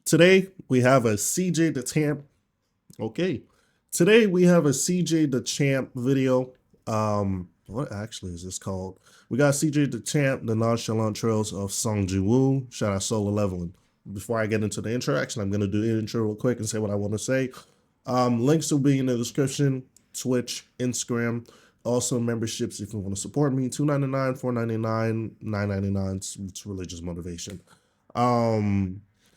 Today we have a CJ Dachamp. Okay. Today we have a CJ Dachamp video. What actually is this called? We got CJ Dachamp, the nonchalant trails of JINWOO. Shout out solo leveling. Before I get into the interaction, I'm gonna do the intro real quick and say what I want to say. Links will be in the description. Twitch, Instagram, also memberships if you want to support me. $2.99, $4.99, $9.99. It's religious motivation.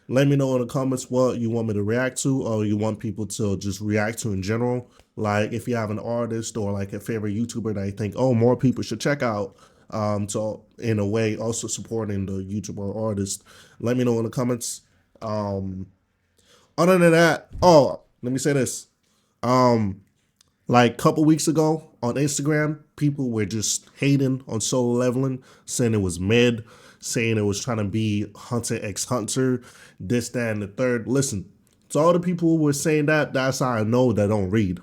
Let me know in the comments what you want me to react to, or you want people to just react to in general. Like if you have an artist or like a favorite YouTuber that you think, oh, more people should check out. So in a way, also supporting the YouTuber or artist. Let me know in the comments. Other than that, oh, let me say this. Like a couple weeks ago on Instagram, people were just hating on solo leveling, saying it was mid, saying it was trying to be Hunter x Hunter, this, that, and the third. Listen, to all the people who were saying that, that's how I know they don't read.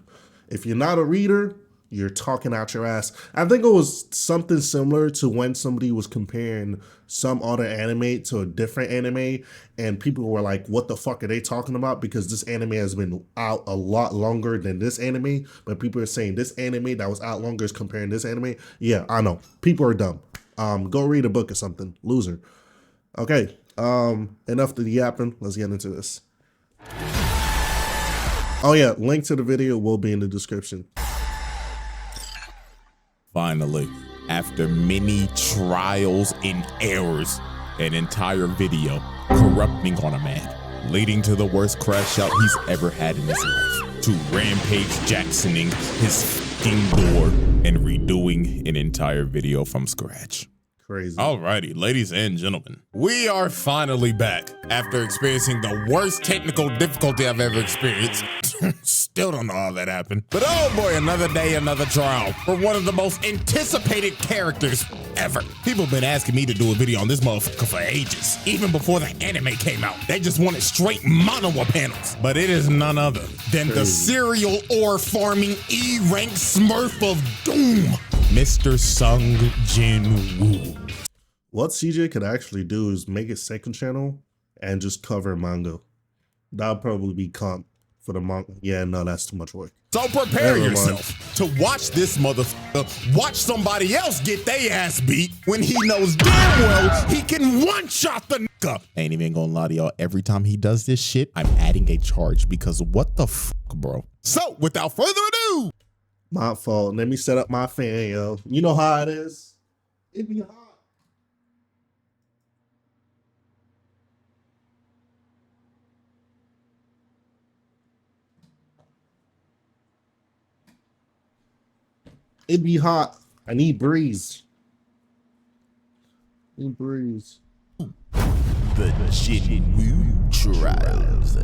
If you're not a reader, you're talking out your ass. I think it was something similar to when somebody was comparing some other anime to a different anime, and people were like, what the fuck are they talking about? Because this anime has been out a lot longer than this anime, but people are saying this anime that was out longer is comparing this anime. Yeah, I know. People are dumb. Go read a book or something. Loser. Okay, enough of the yapping. Let's get into this. Oh yeah, link to the video will be in the description. Finally, after many trials and errors, an entire video corrupting on a man, leading to the worst crash out he's ever had in his life, to Rampage Jacksoning his fucking door and redoing an entire video from scratch. Crazy. Alrighty, ladies and gentlemen, we are finally back after experiencing the worst technical difficulty I've ever experienced. Still don't know how that happened. But oh boy, another day, another trial for one of the most anticipated characters ever. People have been asking me to do a video on this motherfucker for ages. Even before the anime came out, they just wanted straight monowa panels. But it is none other than the serial ore farming E-rank smurf of doom, Mr. Sung JINWOO. What CJ could actually do is make a second channel and just cover manga. That'll probably be comp for the manga. Yeah, no, that's too much work. So prepare yourself to watch this motherfucker watch somebody else get their ass beat when he knows damn well he can one-shot the nigga. Ain't even gonna lie to y'all, every time he does this shit, I'm adding a charge because what the fuck, bro? So without further ado, my fault. Let me set up my fan, yo. You know how it is. It be hot. It be hot. I need breeze. Need breeze. The JINWOO trials.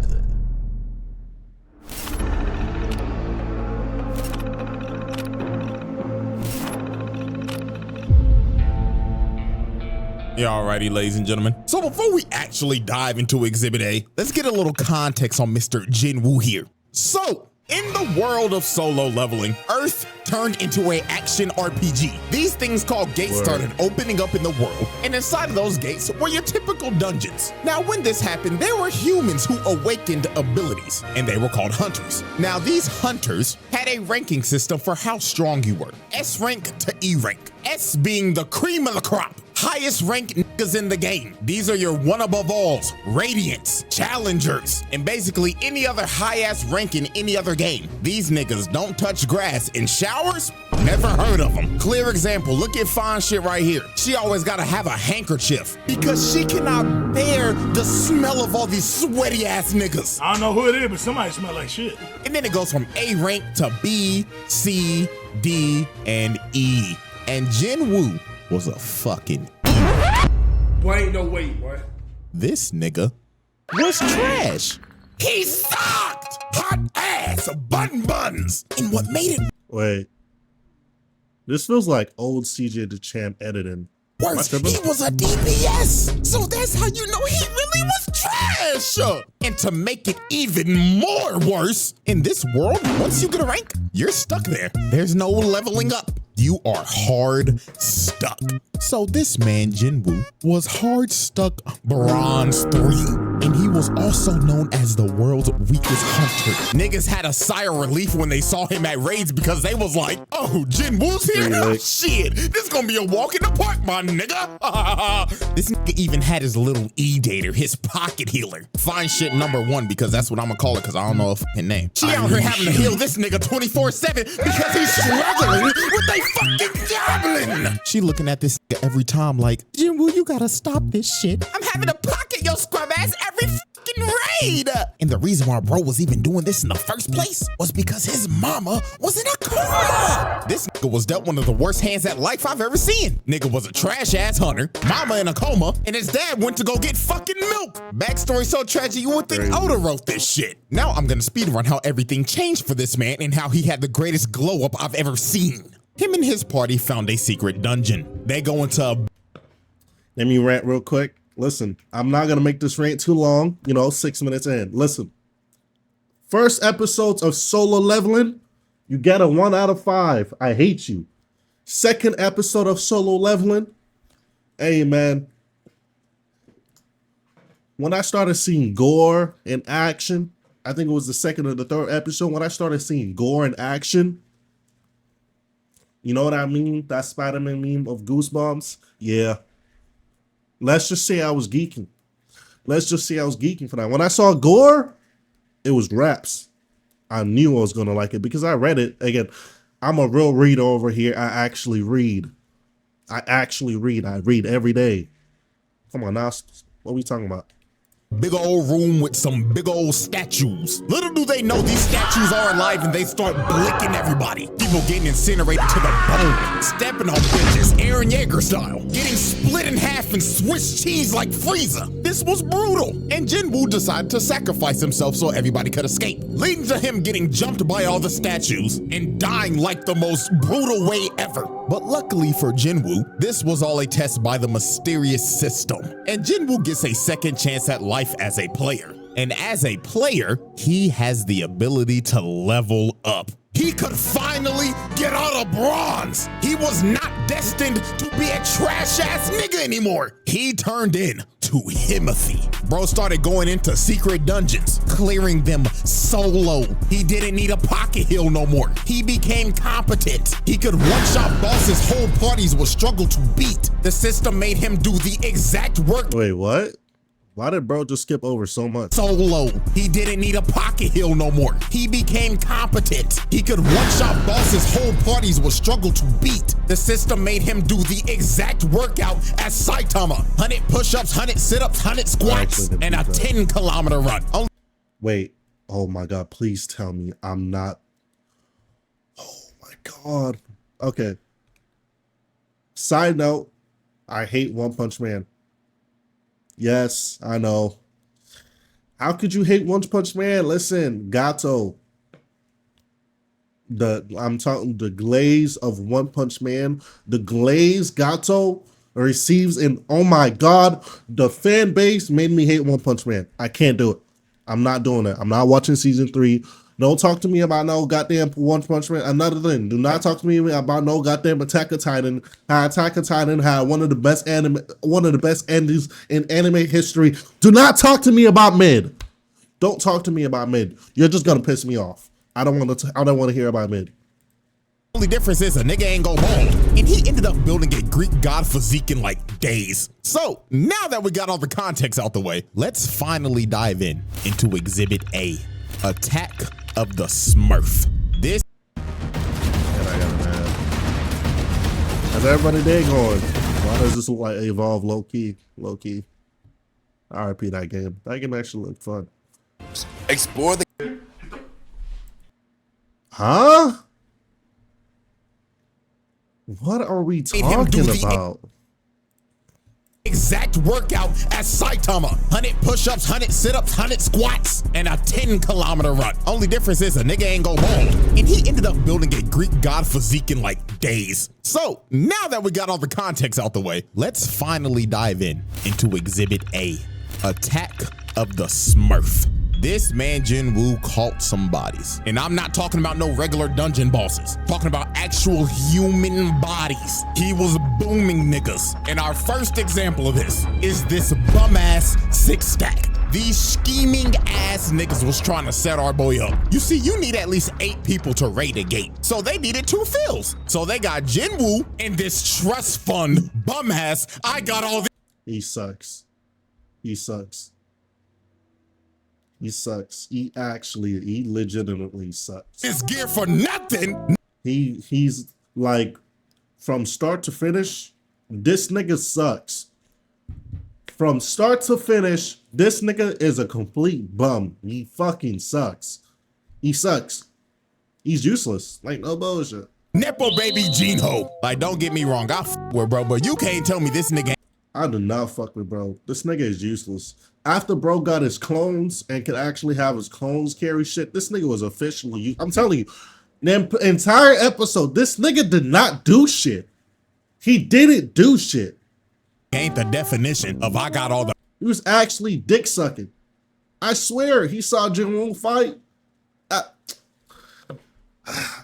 Yeah, alrighty, ladies and gentlemen. So before we actually dive into Exhibit A, let's get a little context on Mr. JINWOO here. So, in the world of solo leveling, Earth turned into an action RPG. These things called gates started opening up in the world, and inside of those gates were your typical dungeons. Now, when this happened, there were humans who awakened abilities, and they were called hunters. Now, these hunters had a ranking system for how strong you were. S rank to E rank. S being the cream of the crop. Highest ranked niggas in the game. These are your one above alls, radiants, challengers, and basically any other high-ass rank in any other game. These niggas don't touch grass. In showers, never heard of them. Clear example, look at fine shit right here. She always gotta have a handkerchief because she cannot bear the smell of all these sweaty ass niggas. I don't know who it is, but somebody smell like shit. And then it goes from A rank to B, C, D, and E. And JINWOO was a fucking Boy, ain't no way, boy. This nigga was trash. He sucked! Hot ass, buns. And what made it Wait. This feels like old CJ Dachamp editing. worse, he was a DPS. So that's how you know he really was trash. And to make it even more worse, in this world, once you get a rank, you're stuck there. There's no leveling up. You are hard stuck. So this man, JINWOO, was hard stuck bronze 3. And he was also known as the world's weakest hunter. Niggas had a sigh of relief when they saw him at raids because they was like, oh, Jinwoo's here? Oh, shit, this gonna be a walk in the park, my nigga. This nigga even had his little E-dater, his pocket healer. Fine shit #1 because that's what I'm gonna call it because I don't know a fucking name. She out here having to heal this nigga 24/7 because he's struggling with a fucking goblin. She looking at this nigga every time like, Jinwoo, you gotta stop this shit. I'm having to pocket your scrub ass every fucking raid. And the reason why bro was even doing this in the first place was because his mama was in a coma. This nigga was dealt one of the worst hands at life I've ever seen. Nigga was a trash ass hunter, mama in a coma, and his dad went to go get fucking milk. Backstory so tragic you would think Oda wrote this shit. Now I'm gonna speedrun how everything changed for this man and how he had the greatest glow up I've ever seen. Him and his party found a secret dungeon. They go into a... Let me rant real quick. Listen, I'm not going to make this rant too long, 6 minutes in. Listen, first episodes of Solo Leveling, you get a 1 out of 5. I hate you. Second episode of Solo Leveling, hey man, when I started seeing gore in action, I think it was the second or the third episode, when I started seeing gore in action, you know what I mean? That Spider-Man meme of Goosebumps? Yeah. Let's just say I was geeking. Let's just say I was geeking for that. When I saw gore, it was raps. I knew I was going to like it because I read it. Again, I'm a real reader over here. I actually read. I read every day. Come on now. What are we talking about? Big old room with some big old statues. Little do they know these statues are alive and they start blicking everybody. People getting incinerated to the bone, stepping on bitches, Aaron Yeager style, getting split in half and Swiss cheese like Frieza. This was brutal. And Jinwoo decided to sacrifice himself so everybody could escape, leading to him getting jumped by all the statues and dying like the most brutal way ever. But luckily for Jinwoo, this was all a test by the mysterious system. And Jinwoo gets a second chance at life as a player. And as a player, he has the ability to level up. He could finally get out of bronze. He was not destined to be a trash ass nigga anymore. He turned in to Himothy. Bro started going into secret dungeons, clearing them solo. He didn't need a pocket heal no more. He became competent. He could one-shot bosses whole parties would struggle to beat. The system made him do the exact work. Wait, what? Why did bro just skip over so much? Solo. He didn't need a pocket heal no more. He became competent. He could one-shot bosses whole parties would struggle to beat. The system made him do the exact workout as Saitama. 100 push-ups, 100 sit-ups, 100 squats, and a 10-kilometer run. Wait. Oh my God. Please tell me I'm not. Oh my God. Okay. Side note. I hate One Punch Man. Yes, I know. How could you hate One Punch Man? Listen, Gato. I'm talking the glaze of One Punch Man. The glaze Gato receives in, oh my God, the fan base made me hate One Punch Man. I can't do it. I'm not doing it. I'm not watching season 3. Don't talk to me about no goddamn One Punch Man. Another thing, do not talk to me about no goddamn Attack on Titan. Attack on Titan had one of the best endings in anime history. Do not talk to me about mid. Don't talk to me about mid. You're just gonna piss me off. I don't want to hear about mid. Only difference is a nigga ain't go bald, and he ended up building a Greek god physique in like days. So now that we got all the context out the way, let's finally dive into Exhibit A, Attack of the Smurf. This. And I got it, man. How's everybody day going? Why does this look like Evolve low key? Low key. RIP that game. That game actually looked fun. Explore the. Huh? What are we talking about? Exact workout as Saitama. 100 push-ups, 100 sit-ups, 100 squats, and a 10-kilometer run. Only difference is a nigga ain't go bald, and he ended up building a Greek god physique in like days. So now that we got all the context out the way, let's finally dive into Exhibit A, Attack of the Smurf. This man Jinwoo caught some bodies. And I'm not talking about no regular dungeon bosses. Talking about actual human bodies. He was booming niggas. And our first example of this is this bum ass 6-stack. These scheming ass niggas was trying to set our boy up. You see, you need at least 8 people to raid a gate. So they needed 2 fills. So they got JINWOO and this trust fund bum ass. I got all this. He sucks. He sucks. He sucks. He legitimately sucks. This gear for nothing. He's like, from start to finish, this nigga sucks. From start to finish, this nigga is a complete bum. He fucking sucks. He sucks. He's useless. Like, no bullshit. Nepo baby JINWOO. Like, don't get me wrong, I f with bro, but you can't tell me this nigga. I do not fuck with bro. This nigga is useless. After bro got his clones and could actually have his clones carry shit, this nigga was officially, I'm telling you, the entire episode, this nigga did not do shit. He didn't do shit. Ain't the definition of I got all the. He was actually dick sucking. I swear, he saw JINWOO fight.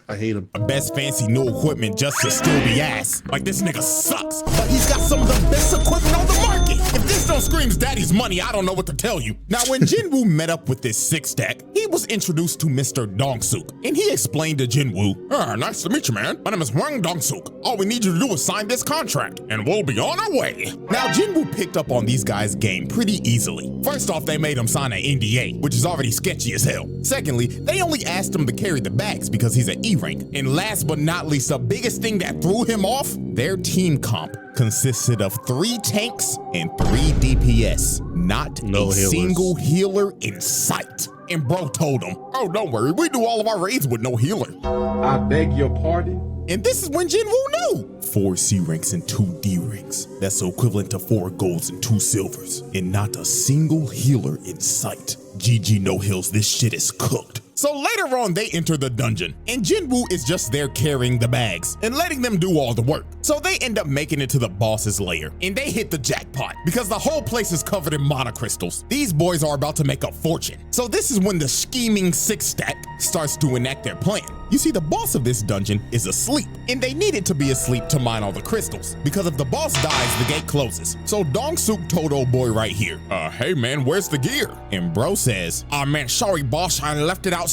I hate him. Best fancy new equipment just to still be ass. Like, this nigga sucks, but he's got some of the best equipment on the market. If this don't screams daddy's money, I don't know what to tell you. Now, when JINWOO met up with this 6-stack, he was introduced to Mr. Dachamp, and he explained to JINWOO, nice to meet you, man. My name is Dachamp. All we need you to do is sign this contract, and we'll be on our way. Now, JINWOO picked up on these guys' game pretty easily. First off, they made him sign an NDA, which is already sketchy as hell. Secondly, they only asked him to carry the bags because he's an E-rank. And last but not least, the biggest thing that threw him off, their team comp consisted of 3 tanks and 3 DPS, not a single healer in sight. And bro told him, oh, don't worry, we do all of our raids with no healer. I beg your pardon? And this is when JINWOO knew. 4 C ranks and 2 D ranks. That's equivalent to 4 golds and 2 silvers. And not a single healer in sight. GG no hills, this shit is cooked. So later on, they enter the dungeon, and JINWOO is just there carrying the bags and letting them do all the work. So they end up making it to the boss's lair, and they hit the jackpot because the whole place is covered in monocrystals. These boys are about to make a fortune. So this is when the scheming 6-stack starts to enact their plan. You see, the boss of this dungeon is asleep, and they needed to be asleep to mine all the crystals, because if the boss dies, the gate closes. So Dachamp told old boy right here, hey man, where's the gear? And bro says, man, sorry boss, I left it outside.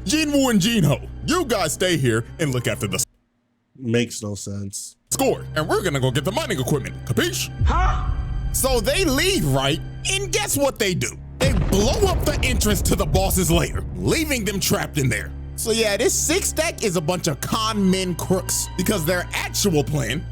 JINWOO and JINWOO, you guys stay here and look after the Makes no sense. score, and we're gonna go get the mining equipment, capiche? Huh? So they leave, right? And guess what they do? They blow up the entrance to the boss's lair, leaving them trapped in there. So yeah, this 6-stack is a bunch of con men crooks, because their actual plan.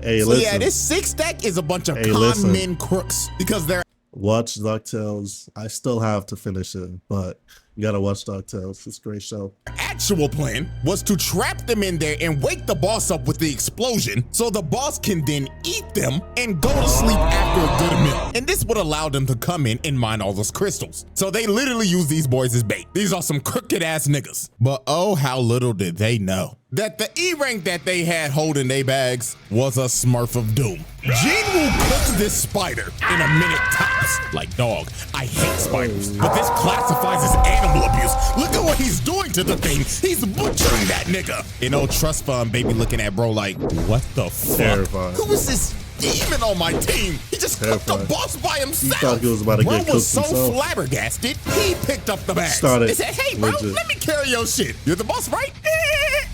Hey, so listen. yeah, this 6-stack is a bunch of listen. men crooks, because their Watch DuckTales. I still have to finish it, but you gotta watch DuckTales. It's a great show. actual plan was to trap them in there and wake the boss up with the explosion so the boss can then eat them and go to sleep after a good meal. And this would allow them to come in and mine all those crystals. So they literally use these boys as bait. These are some crooked ass niggas. But oh, how little did they know that the E rank that they had holding their bags was a Smurf of Doom. JINWOO cooked this spider in a minute tops. Like, dog, I hate spiders, but this classifies as animal abuse. Look at what he's doing to the thing. He's butchering that nigga. You know, trust fund baby looking at bro like, what the fuck? Terrifying. Who is this demon on my team? He just cooked the boss by himself. He thought he was about to bro get cooked was so himself. flabbergasted, he picked up the bags. Started They said, hey bro, legit. let me carry your shit. You're the boss, right?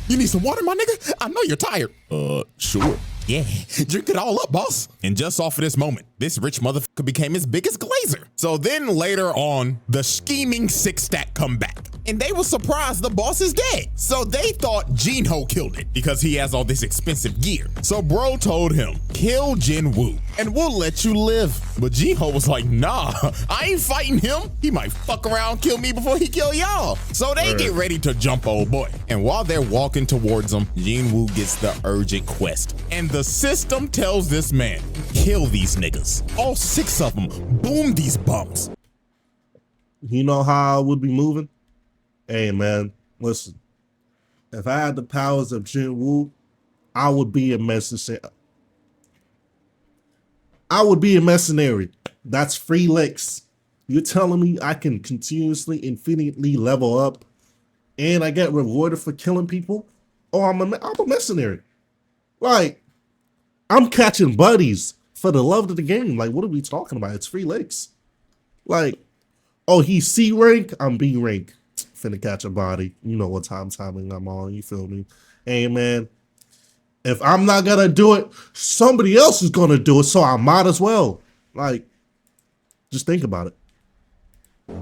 You need some water, my nigga? I know you're tired. Sure. Yeah, drink it all up, boss. And just off of this moment, this rich motherfucker became his biggest glazer. So then later on, the scheming six stack come back. And they were surprised the boss is dead. So they thought JINWOO killed it because he has all this expensive gear. So bro told him, kill JINWOO and we'll let you live. But JINWOO was like, nah, I ain't fighting him. He might fuck around, kill me before he kill y'all. So they get ready to jump old boy. And while they're walking towards him, JINWOO gets the urgent quest. And the system tells this man, kill these niggas. All 6 of them, boom these bums. You know how I would be moving? Hey man, listen. If I had the powers of JINWOO, I would be a mercenary. I would be a mercenary. That's free licks. You're telling me I can continuously, infinitely level up and I get rewarded for killing people? Oh, I'm a mercenary. Like, I'm catching buddies for the love of the game. Like, what are we talking about? It's free licks. Like, oh, he's C rank, I'm B rank. Finna catch a body. You know what timing I'm on. You feel me? Hey, man. If I'm not gonna do it, somebody else is gonna do it, so I might as well. Like, just think about it.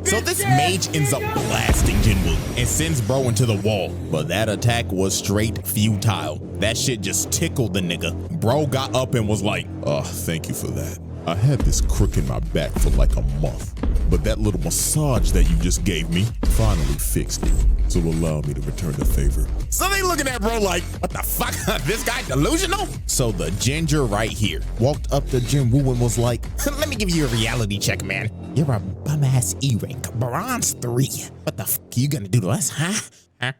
So this mage ends up blasting Jinwoo and sends bro into the wall, but that attack was straight futile. That shit just tickled the nigga. Bro got up and was like, "Oh, thank you for that. I had this crook in my back for like a month, but that little massage that you just gave me finally fixed it. So allow me to return the favor." So they looking at bro like, what the fuck? This guy delusional? So the ginger right here walked up to Jinwoo and was like, "Let me give you a reality check, man. You're a bum ass E rank, bronze 3. What the fuck are you gonna do to us, huh?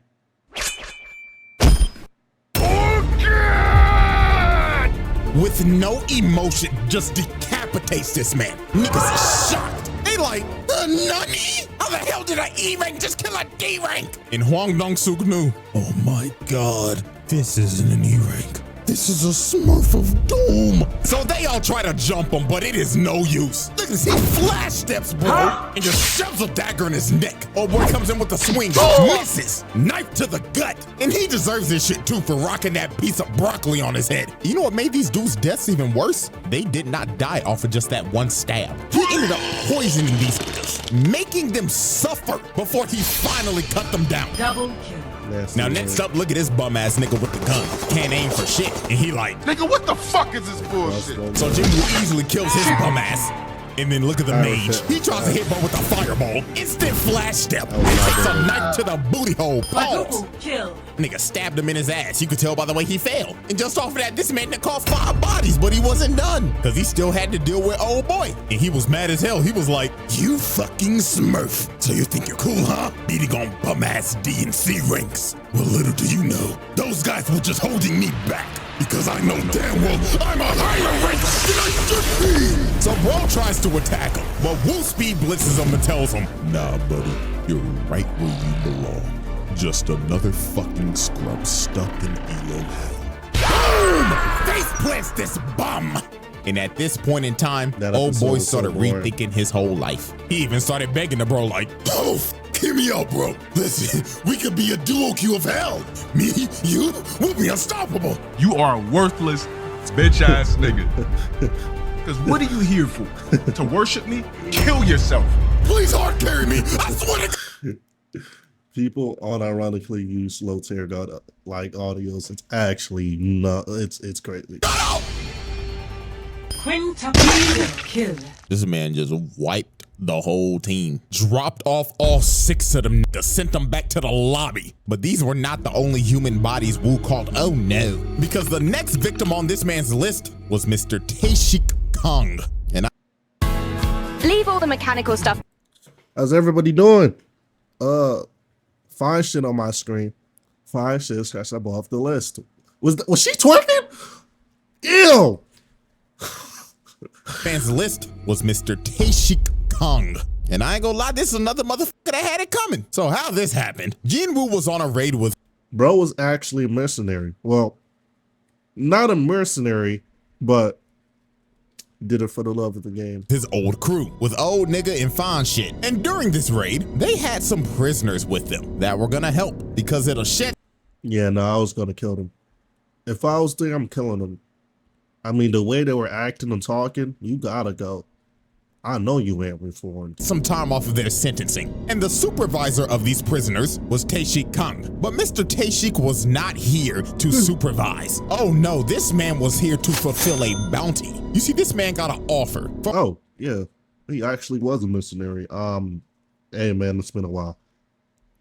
With no emotion, just decapitates this man. Niggas is shocked. They like, nani? How the hell did an E rank just kill a D rank? And Hwang Dong-suk knew, oh my god, this isn't an E rank. This is a Smurf of Doom. So they all try to jump him, but it is no use. Look at this, he flash steps, bro, and just shoves a dagger in his neck. Oh boy comes in with the swing, misses, knife to the gut. And he deserves this shit too for rocking that piece of broccoli on his head. You know what made these dudes' deaths even worse? They did not die off of just that one stab. He ended up poisoning these niggas, making them suffer before he finally cut them down. Double kill. Now next up, look at this bum ass nigga with the gun. Can't aim for shit. And he like, Nigga, what the fuck is this bullshit? so Jinwoo easily kills his bum ass. And then look at the mage. He tries to hit bro with a fireball. Instant flash step. Takes a knife to the booty hole. Pause. Kill. Nigga stabbed him in his ass. You could tell by the way he fell. And just off of that, this man that caused 5 bodies, but he wasn't done. Cause he still had to deal with old boy. And he was mad as hell. He was like, you fucking Smurf. So you think you're cool, huh? Beating on bum ass D and C ranks. Well, little do you know, those guys were just holding me back. Because I know damn well I'm a higher rank than I should be. So bro tries to attack him, but Woo speed blitzes him and tells him, nah, buddy, you're right where you belong. Just another fucking scrub stuck in elo hell. Boom! Face plants this bum. And at this point in time, old boy started rethinking his whole life. He even started begging the bro like, oh, hear me out, bro. Listen, we could be a duo queue of hell. Me, you, we'll be unstoppable. You are a worthless, bitch ass nigga. Because what are you here for? To worship me? Kill yourself. Please hard carry me. I swear to People unironically use slow tear god like audios. It's actually not. It's crazy. Quintuple kill. This man just wiped the whole team. Dropped off all 6 of them niggas, sent them back to the lobby. But these were not the only human bodies Wu called oh no. Because the next victim on this man's list was Mr. Tae-shik Kang. And Leave all the mechanical stuff. How's everybody doing? Fine shit on my screen. Fine shit, scratch that off the list. Was she twerking? Ew. man's list was Mr. Tae-shik Kang. And I ain't gonna lie, this is another motherfucker that had it coming. So how this happened? Jinwoo was on a raid with bro was actually a mercenary. Well, not a mercenary, but did it for the love of the game. His old crew with old nigga and fine shit. And during this raid, they had some prisoners with them that were gonna help because it'll shit. Yeah, no, I was gonna kill them. If I was there, I'm killing them. I mean, the way they were acting and talking, you gotta go. I know you ain't reformed. Some time off of their sentencing. And the supervisor of these prisoners was Tae-shik Kang. But Mr. Tae-shik was not here to supervise. Oh no, this man was here to fulfill a bounty. You see, this man got an offer. Oh, yeah. He actually was a mercenary. Hey man, it's been a while.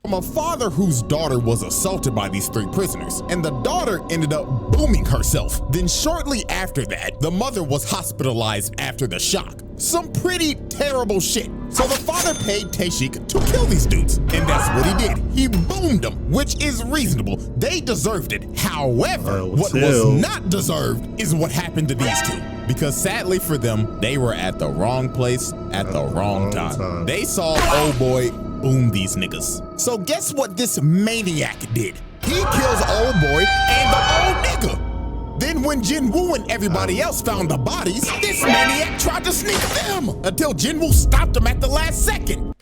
From a father whose daughter was assaulted by these 3 prisoners, and the daughter ended up booming herself. Then shortly after that, the mother was hospitalized after the shock. Some pretty terrible shit. So the father paid Tae-shik to kill these dudes, and that's what he did. He boomed them, which is reasonable. They deserved it. However, what was not deserved is what happened to these 2. Because sadly for them, they were at the wrong place at the wrong time. They saw old boy boom these niggas. So guess what this maniac did? He kills old boy and the old nigga. Then when Jinwoo and everybody else found the bodies, this maniac tried to sneak them until Jinwoo stopped him at the last second.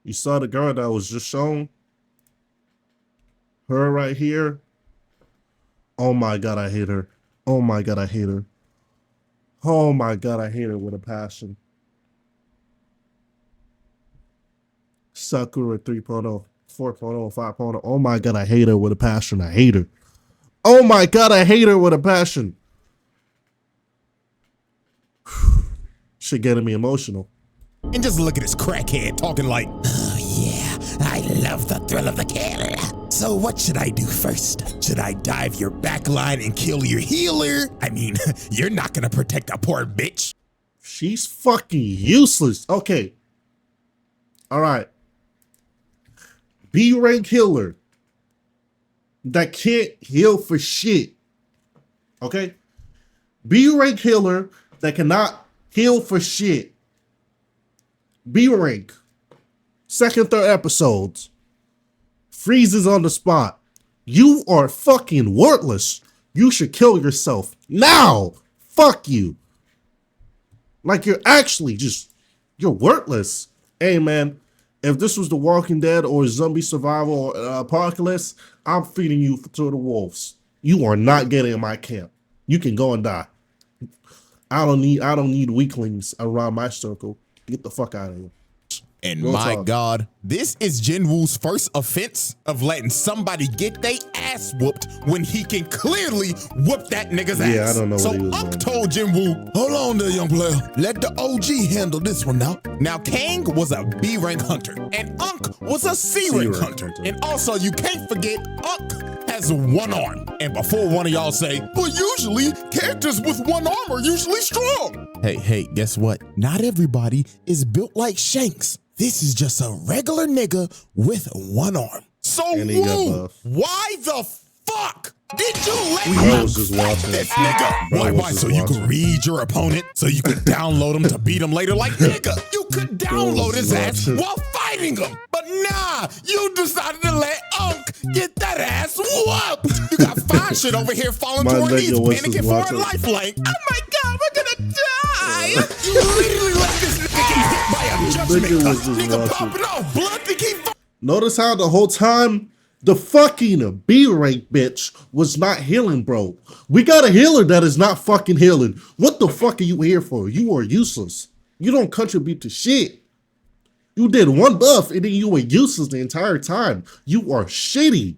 You saw the girl that was just shown? Her right here. Oh my God, I hate her. Oh my God, I hate her. Oh my God, I hate her with a passion. Sakura 3.0, 4.0, 5.0. Oh my God, I hate her with a passion. I hate her. Oh my God, I hate her with a passion. Shit getting me emotional. And just look at this crackhead talking like, oh yeah, I love the thrill of the kill. So what should I do first? Should I dive your backline and kill your healer? I mean, you're not gonna protect a poor bitch. She's fucking useless. Okay. All right. B-rank healer that can't heal for shit. Okay? B-rank healer that cannot heal for shit. B-rank. Second, third episodes. Freezes on the spot. You are fucking worthless. You should kill yourself now. Fuck you. Like you're actually just, you're worthless. Hey man, if this was The Walking Dead or Zombie Survival or Apocalypse, I'm feeding you to the wolves. You are not getting in my camp. You can go and die. I don't need weaklings around my circle. Get the fuck out of here. And my God, this is Jinwoo's first offense of letting somebody get their ass whooped when he can clearly whoop that nigga's ass. Yeah, I don't know so what he was Unk doing. told Jinwoo, hold on there, young player. Let the OG handle this one now. Now, Kang was a B-rank hunter, and Unk was a C-rank hunter. And also, you can't forget, Unk has one arm. And before one of y'all say, well, usually, characters with one arm are usually strong. Hey, guess what? Not everybody is built like Shanks. This is just a regular nigga with one arm. So And he got Woo, buff. why the fuck did you let Bro me was just fight watching. this nigga? Bro was Why? just So you watching. could read your opponent, so you could download him to beat him later? Like, nigga, you could download was his ass watching. while fighting him. But nah, you decided to let Unk get that ass whooped. You got fine shit over here falling My to our knees, nigga was panicking just for our watching. lifeline. Oh my God, we're gonna die. You literally let this nigga get hit by a judgment nigga was cut. just Nigga watching. popping off blood to keep. Notice how the whole time the fucking B-rank bitch was not healing, bro. We got a healer that is not fucking healing. What the fuck are you here for? You are useless. You don't contribute to shit. You did one buff and then you were useless the entire time. You are shitty.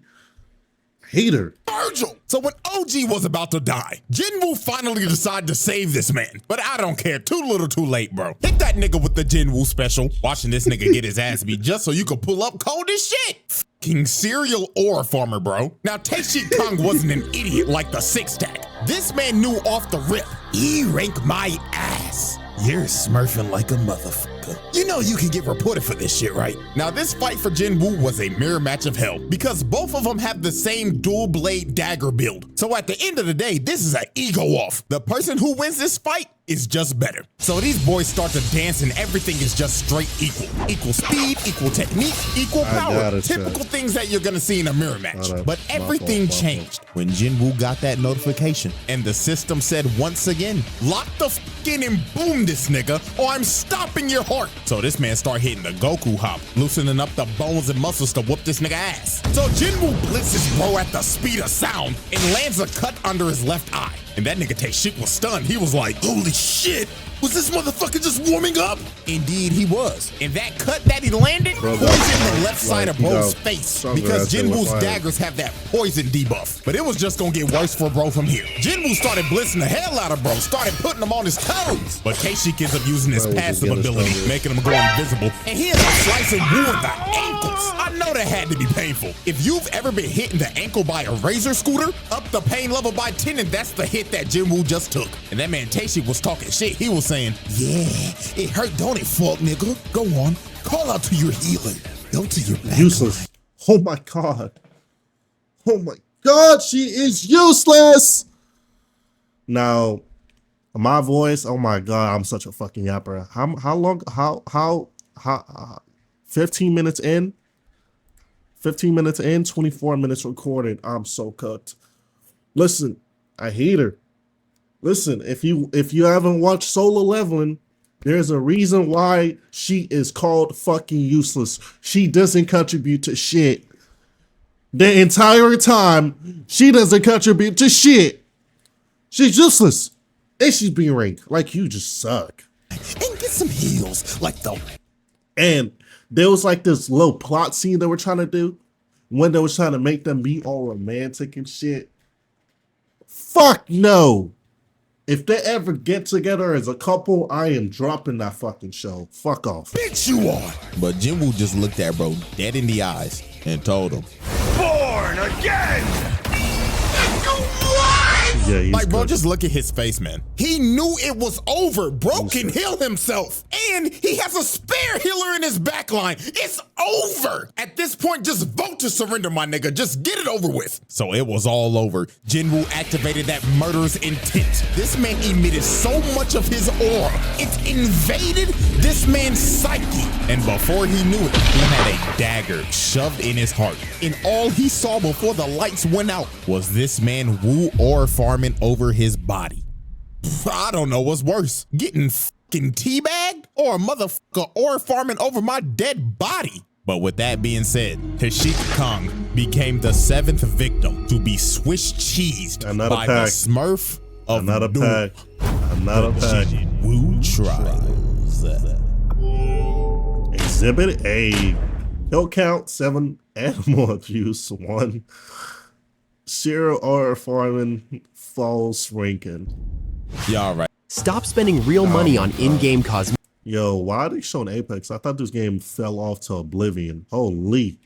Hater. Virgil. So when OG was about to die, Jinwoo finally decided to save this man. But I don't care. Too little too late, bro. Hit that nigga with the Jinwoo special. Watching this nigga get his ass beat just so you could pull up cold as shit. Fucking serial ore farmer, bro. Now, Tae-Shi Kung wasn't an idiot like the six stack. This man knew off the rip. He ranked my ass. You're smurfing like a motherfucker. You know you can get reported for this shit, right? Now, this fight for Jinwoo was a mirror match of hell because both of them have the same dual blade dagger build. So at the end of the day, this is an ego off. The person who wins this fight is just better. So these boys start to dance and everything is just straight equal. Equal speed, equal technique, equal I power. got it, Typical Chad. things that you're gonna see in a mirror match. Hold up. But My everything fault. changed when Jinwoo got that notification and the system said once again, lock the f in and boom this nigga or I'm stopping your heart. So this man started hitting the Goku hop, loosening up the bones and muscles to whoop this nigga ass. So Jinwoo blitzes bro at the speed of sound and lands a cut under his left eye. And that nigga Tae-Shi was stunned. He was like, holy shit. Was this motherfucker just warming up? Indeed, he was. And that cut that he landed Bro, poisoned that's the left side of like, you bro's know, face stronger because ass than Jinwoo's fire. daggers have that poison debuff. But it was just gonna get worse for bro from here. Jinwoo started blitzing the hell out of bro, started putting him on his toes. But Tae-Shi ends up using his Bro was passive just getting ability, stronger. making him go invisible. And he ends up slicing Woo in the ankles. I know that had to be painful. If you've ever been hit in the ankle by a razor scooter, up the pain level by 10, and that's the hit that Jinwoo just took. And that man Tae-Shi was talking shit. He was saying, yeah, it hurt, don't it, fuck nigga? Go on, call out to your healer. Go to your back. Useless. Oh my God. Oh my God, she is useless. Now, my voice, oh my God, I'm such a fucking yapper. How long, 15 minutes in? 15 minutes in, 24 minutes recorded. I'm so cooked. Listen, I hate her. Listen, if you haven't watched Solo Leveling, there's a reason why she is called fucking useless. She doesn't contribute to shit. The entire time, she doesn't contribute to shit. She's useless. And she's being ranked. Like, you just suck. And get some heels like the. And there was like this little plot scene they were trying to do when they was trying to make them be all romantic and shit. Fuck no. If they ever get together as a couple, I am dropping that fucking show. Fuck off. Bitch, you are. But Jinwoo just looked at bro dead in the eyes and told him, Born again! Yeah, he's like, bro, good. just look at his face, man. He knew it was over. Bro can heal himself. And he has a spare healer in his backline. It's over. At this point, just vote to surrender, my nigga. Just get it over with. So it was all over. Jinwoo activated that murderous intent. This man emitted so much of his aura. It invaded this man's psyche. And before he knew it, he had a dagger shoved in his heart. And all he saw before the lights went out was this man Woo or farming over his body. I don't know what's worse, getting fucking teabagged or a motherfucker or farming over my dead body. But with that being said, Tashik Kong became the 7th victim to be Swiss cheesed by the Smurf of Another pack. Another pack. Woo trials. Exhibit A. Kill count 7, animal abuse 1. Zero or farming, false ranking. Y'all right. Stop spending real money on in-game cosmetics. Yo, why are they showing Apex? I thought this game fell off to oblivion. Holy.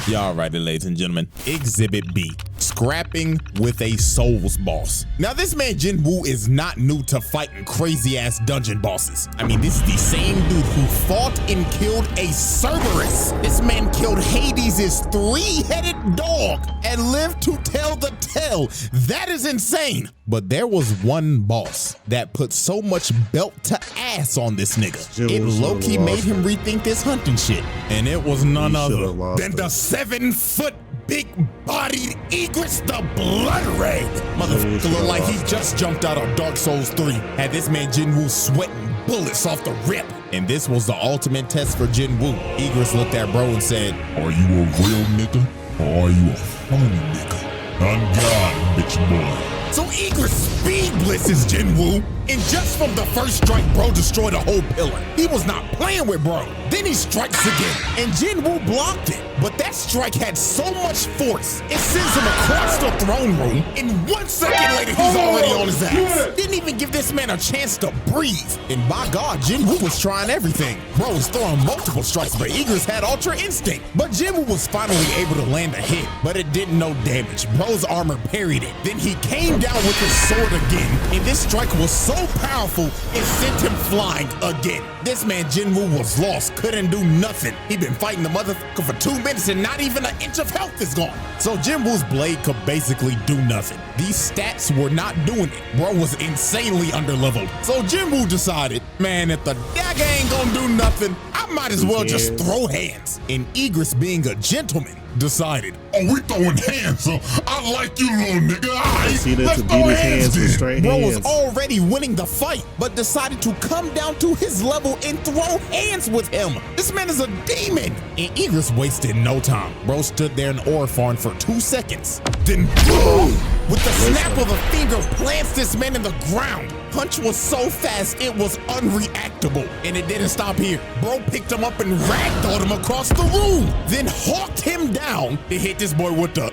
Y'all right, ladies and gentlemen. Exhibit B. Scrapping with a Souls boss. Now, this man Jinwoo is not new to fighting crazy-ass dungeon bosses. I mean, this is the same dude who fought and killed a Cerberus. This man killed Hades' 3-headed dog and lived to tell the tale. That is insane. But there was one boss that put so much belt to ass on this nigga. It low-key made him rethink this hunting shit. And it was none other than the 7-foot big-bodied Igris the Blood Red. Motherfucker look like he just jumped out of Dark Souls 3. Had this man Jinwoo sweating bullets off the rip. And this was the ultimate test for Jinwoo. Igris looked at bro and said, Are you a real nigga or are you a phony nigga? On God, bitch boy. So Igris speed blitzes Jinwoo, and just from the first strike, bro destroyed a whole pillar. He was not playing with bro. Then he strikes again, and Jinwoo blocked it. But that strike had so much force, it sends him across the throne room, and 1 second later, he's already on his ass. Didn't even give this man a chance to breathe. And by God, Jinwoo was trying everything. Bro was throwing multiple strikes, but Igris had Ultra Instinct. But Jinwoo was finally able to land a hit, but it did no damage. Bro's armor parried it. Then he came down with his sword again, and this strike was so powerful, it sent him flying again. This man Jinwoo was lost, couldn't do nothing. He'd been fighting the motherfucker for 2 minutes and not even an inch of health is gone. So Jinwoo's blade could basically do nothing. These stats were not doing it. Bro was insanely underleveled. So Jinwoo decided, man, if the dagger ain't gonna do nothing, I might as well just throw hands. And Igris, being a gentleman, decided, Oh, we throwing hands, so I like you, little nigga. See that to beat his hands with straight Bro hands. was already winning the fight, but decided to come down to his level and throw hands with him. This man is a demon. And Igris wasted no time. Bro stood there in ore farm for 2 seconds. Then boom! With the snap of a finger, plants this man in the ground. Punch was so fast, it was unreactable. And it didn't stop here. Bro picked him up and ragdolled him across the room. Then hawked him down to hit this boy with the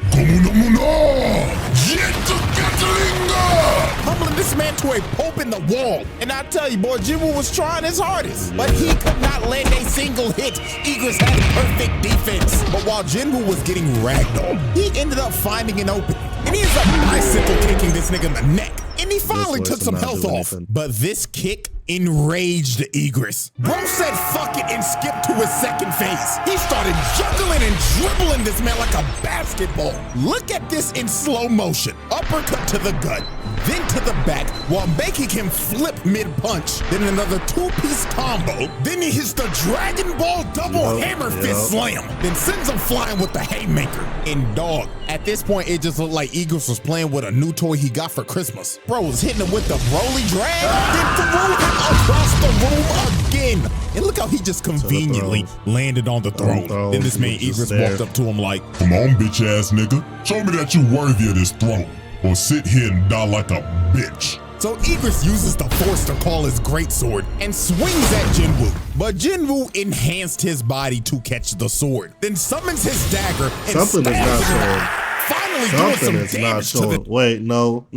humbling this man to a pulp in the wall. And I tell you, boy, Jinwoo was trying his hardest, but he could not land a single hit. Igris had perfect defense. But while Jinwoo was getting ragdolled, he ended up finding an opening. And he ends up bicycle kicking this nigga in the neck. And he finally took some health off. But this kick enraged Egress. Bro said fuck it and skipped to his second phase. He started juggling and dribbling this man like a basketball. Look at this in slow motion. Uppercut to the gut, then to the back, while making him flip mid-punch. Then another two-piece combo. Then he hits the Dragon Ball double hammer fist slam. Then sends him flying with the haymaker. And dog, at this point, it just looked like Egress was playing with a new toy he got for Christmas. Bro was hitting him with the Broly drag, then threw him across the room again. And look how he just conveniently landed on the throne. Then this man Egress walked up to him like, "Come on, bitch ass nigga. Show me that you worthy of this throne. Or sit here and die like a bitch." So Egress uses the force to call his greatsword and swings at JINWOO. But JINWOO enhanced his body to catch the sword, then summons his dagger and Something is not showing. finally Something doing is some not damage to showing. Wait, no.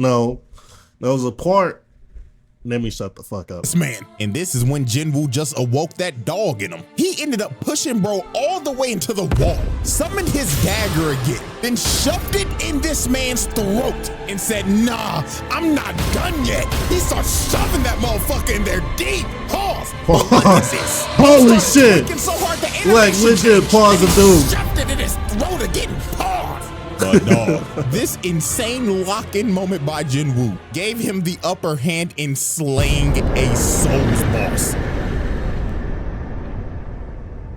There was a part. Let me shut the fuck up. this man. And this is when JINWOO just awoke that dog in him. He ended up pushing bro all the way into the wall, summoned his dagger again, then shoved it in this man's throat and said, "Nah, I'm not done yet." He starts shoving that motherfucker in there deep. Pause. But look at this. Holy He started shit. breaking so hard the Like, animation legit, changed, pause and the he dude. Shoved it in his throat again. Pause. But dog, this insane lock-in moment by JINWOO gave him the upper hand in slaying a Souls boss.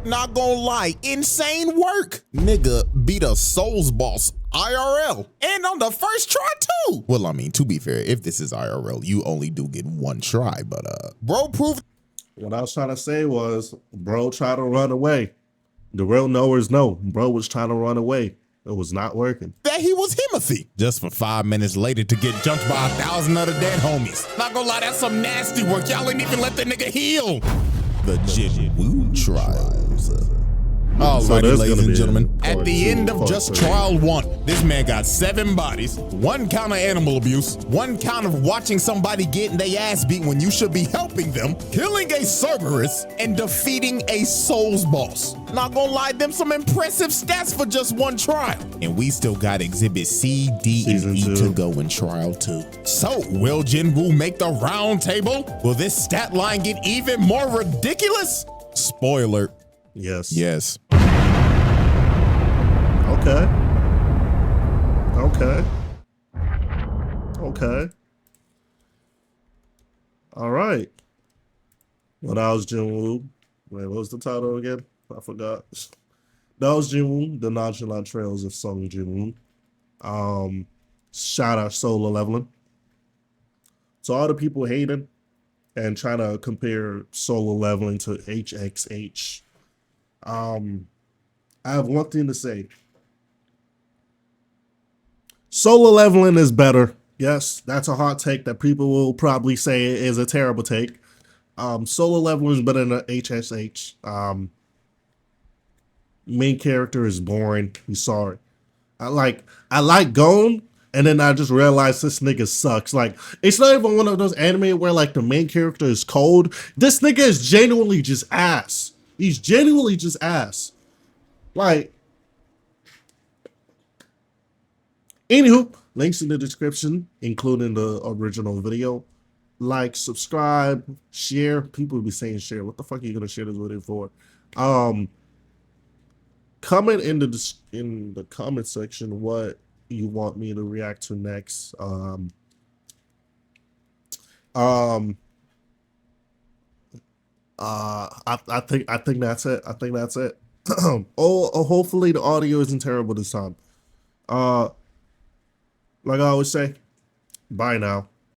Not gonna lie, insane work. Nigga beat a Souls boss IRL and on the first try too. Well, I mean, to be fair, if this is IRL, you only do get one try, but bro proved. What I was trying to say was, bro tried to run away. The real knowers know. Bro was trying to run away. It was not working. That he was Himothy. Just for 5 minutes later to get jumped by 1,000 other dead homies. Not gonna lie, that's some nasty work. Y'all ain't even let the nigga heal. The JINWOO trials. Alrighty, ladies and gentlemen. At the end of just trial 1, this man got 7 bodies, 1 count of animal abuse, 1 count of watching somebody getting their ass beat when you should be helping them, killing a Cerberus, and defeating a Souls boss. Not gonna lie, them some impressive stats for just 1 trial. And we still got exhibit C, D, and E to go in trial 2. So, will JINWOO make the round table? Will this stat line get even more ridiculous? Spoiler. Yes. Yes. Okay. All right. Well, that was JINWOO. Wait, what was the title again? I forgot. That was JINWOO, The Nonchalant Trails of Song JINWOO. Shout out Solo Leveling. So all the people hating and trying to compare Solo Leveling to HXH. I have one thing to say. Solo Leveling is better. Yes, that's a hot take that people will probably say is a terrible take. Solo Leveling is better than HSH. Main character is boring. I'm sorry. I like Gon, and then I just realized this nigga sucks. Like, it's not even one of those anime where like the main character is cold. This nigga is genuinely just ass. He's genuinely just ass. Like, anywho, links in the description, including the original video. Like, subscribe, share. People be saying share. What the fuck are you gonna share this video for? Comment in the comment section what you want me to react to next. I think that's it. I think that's it. Hopefully the audio isn't terrible this time. Like I always say, bye now.